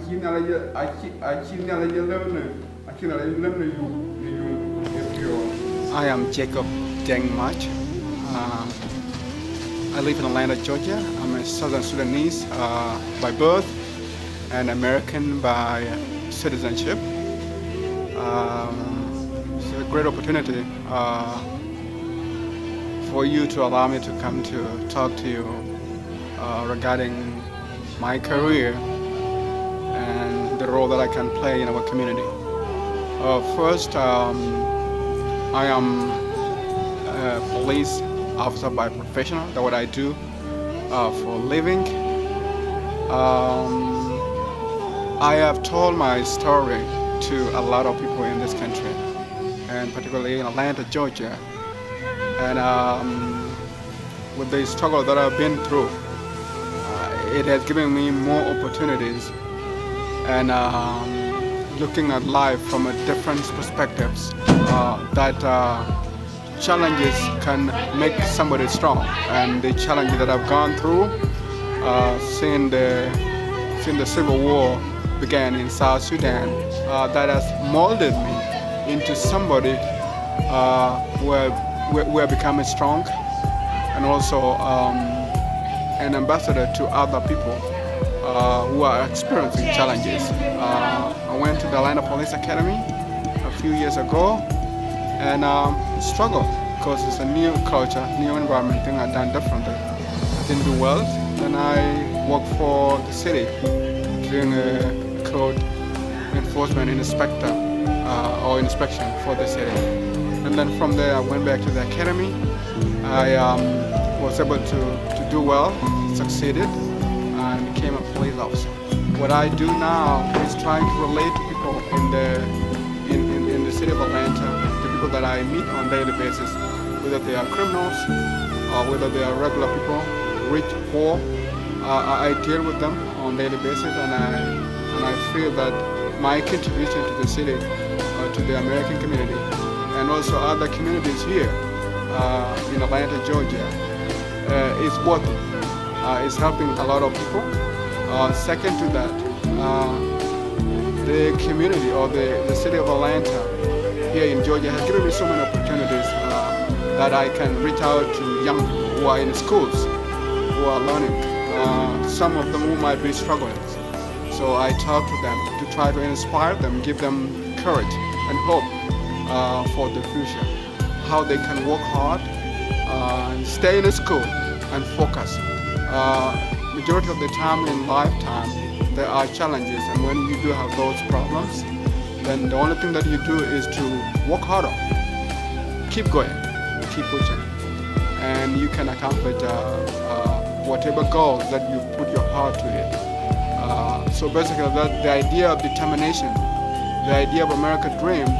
I am Jacob Deng Mach. I live in Atlanta, Georgia. I'm a Southern Sudanese by birth and American by citizenship. It's a great opportunity for you to allow me to come to talk to you regarding my career and the role that I can play in our community. First, I am a police officer by profession. That's what I do for a living. I have told my story to a lot of people in this country, and particularly in Atlanta, Georgia. And with the struggle that I've been through, it has given me more opportunities and looking at life from a different perspectives that challenges can make somebody strong. And the challenges that I've gone through since the civil war began in South Sudan, that has molded me into somebody where becoming strong, and also an ambassador to other people who are experiencing challenges. I went to the Atlanta Police Academy a few years ago and struggled because it's a new culture, new environment, thing I've done differently. I didn't do well. Then I worked for the city doing a code enforcement inspector or inspection for the city. And then from there I went back to the academy. I was able to do well, succeeded, and became a police officer. What I do now is trying to relate to people in the city of Atlanta, the people that I meet on a daily basis, whether they are criminals or whether they are regular people, rich, poor. I deal with them on a daily basis, and I feel that my contribution to the city, to the American community, and also other communities here in Atlanta, Georgia, is worth it. It's helping a lot of people. Second to that, the community or the city of Atlanta here in Georgia has given me so many opportunities that I can reach out to young people who are in schools, who are learning. Some of them who might be struggling. So I talk to them to try to inspire them, give them courage and hope for the future. How they can work hard, stay in school and focus. Majority of the time in lifetime, there are challenges, and when you do have those problems, then the only thing that you do is to work harder, keep going, keep pushing, and you can accomplish whatever goals that you put your heart to it. So basically, the idea of determination, the idea of American dreams,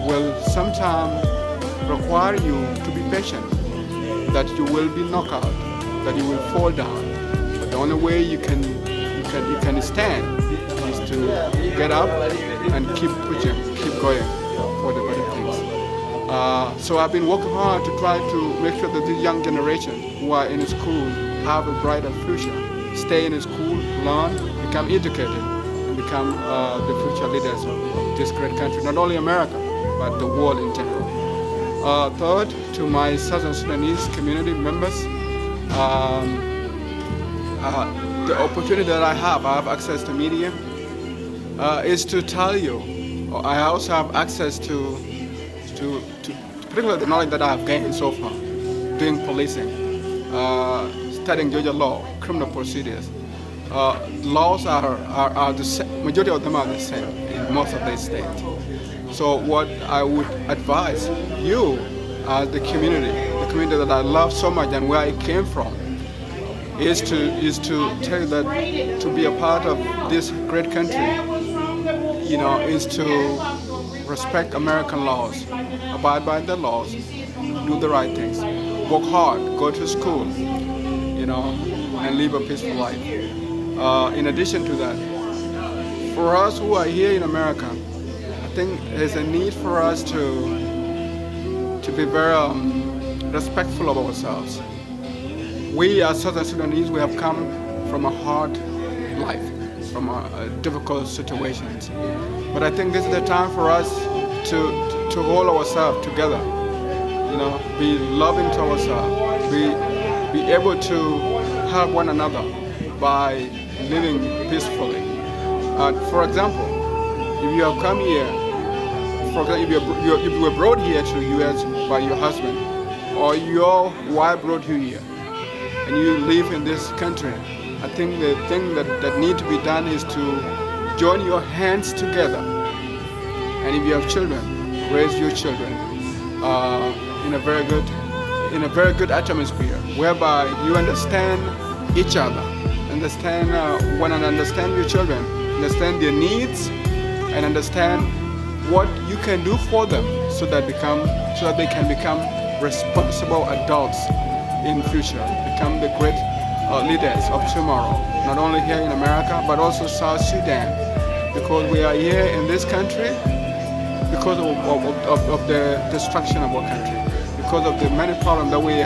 will sometimes require you to be patient, that you will be knocked out, that you will fall down. But the only way you can stand is to get up and keep pushing, keep going for the better things. So I've been working hard to try to make sure that the young generation who are in school have a brighter future, stay in school, learn, become educated, and become the future leaders of this great country, not only America, but the world in general. Third, to my Southern Sudanese community members, the opportunity that I have access to media, is to tell you, I also have access to particularly the knowledge that I have gained so far, doing policing, studying Georgia law, criminal procedures. Laws are the same, majority of them are the same in most of the states. So what I would advise you as the community that I love so much and where I came from, is to tell you that to be a part of this great country, is to respect American laws, abide by the laws, do the right things, work hard, go to school, and live a peaceful life. In addition to that, for us who are here in America, I think there's a need for us to be very respectful of ourselves. We as Southern Sudanese, we have come from a hard life. from difficult situations. But I think this is the time for us to hold ourselves together, you know, be loving to ourselves, be able to help one another by living peacefully. For example, if you have come here, for example, if you were brought here to the U.S. by your husband, or your wife brought you here, and you live in this country, I think the thing that needs to be done is to join your hands together. And if you have children, raise your children in a very good atmosphere, whereby you understand each other, understand your children, understand their needs, and understand what you can do for them, so that they can become responsible adults in the future, become the great leaders of tomorrow, not only here in America, but also South Sudan, because we are here in this country because of the destruction of our country, because of the many problems that we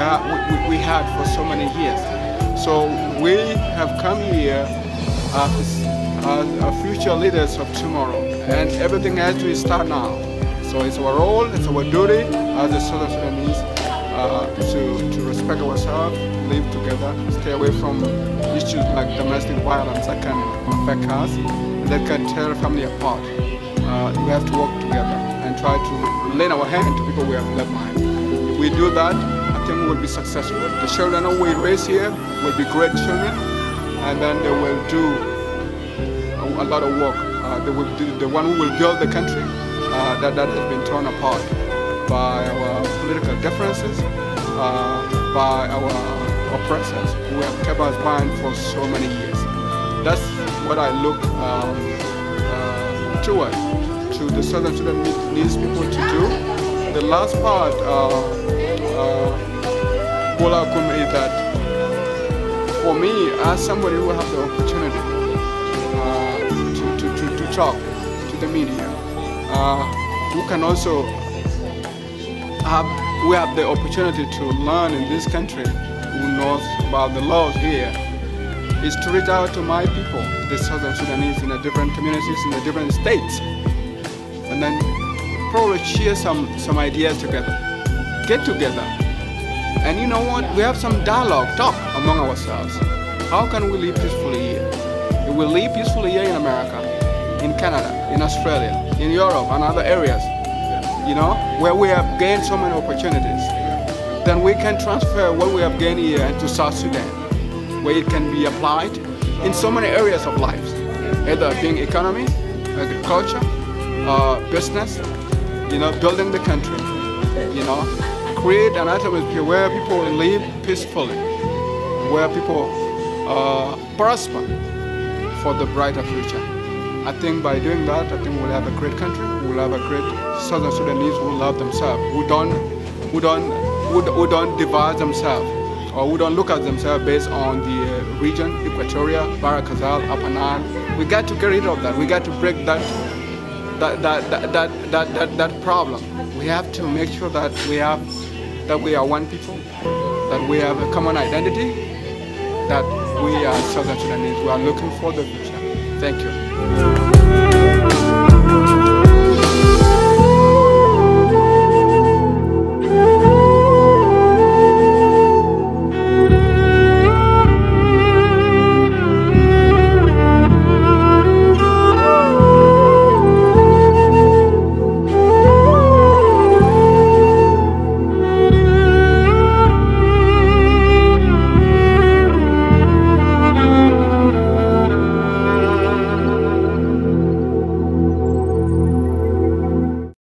had for so many years. So we have come here as future leaders of tomorrow, and everything has to start now. So it's our role, it's our duty as the Southern Sudanese to respect ourselves, live together, stay away from issues like domestic violence that can affect us, and that can tear a family apart. We have to work together and try to lend our hand to people we have left behind. If we do that, I think we will be successful. The children that we raise here will be great children, and then they will do a lot of work. They will do the one who will build the country that has been torn apart by our political differences, by our oppressors who have kept us bound for so many years. That's what I look toward to the Southern Sudanese people to do. The last part, is that for me, as somebody who has the opportunity to talk to the media, who can also we have the opportunity to learn in this country, who knows about the laws here, is to reach out to my people, the Southern Sudanese in the different communities in the different states, and then probably share some ideas together, get together, and you know what? We have some dialogue, talk among ourselves. How can we live peacefully here? If we live peacefully here in America, in Canada, in Australia, in Europe, and other areas, you know, where we have gained so many opportunities, then we can transfer what we have gained here to South Sudan, where it can be applied in so many areas of life, either being economy, agriculture, business, you know, building the country, you know, create an atmosphere where people live peacefully, where people prosper for the brighter future. I think by doing that, I think we'll have a great country. We'll have a great Southern Sudanese who love themselves, who don't divide themselves, or who don't look at themselves based on the region, Equatoria, Barakazal, Upper Nile. We got to get rid of that. We got to break that problem. We have to make sure that we are one people, that we have a common identity, that we are Southern Sudanese. We are looking for the future. Thank you.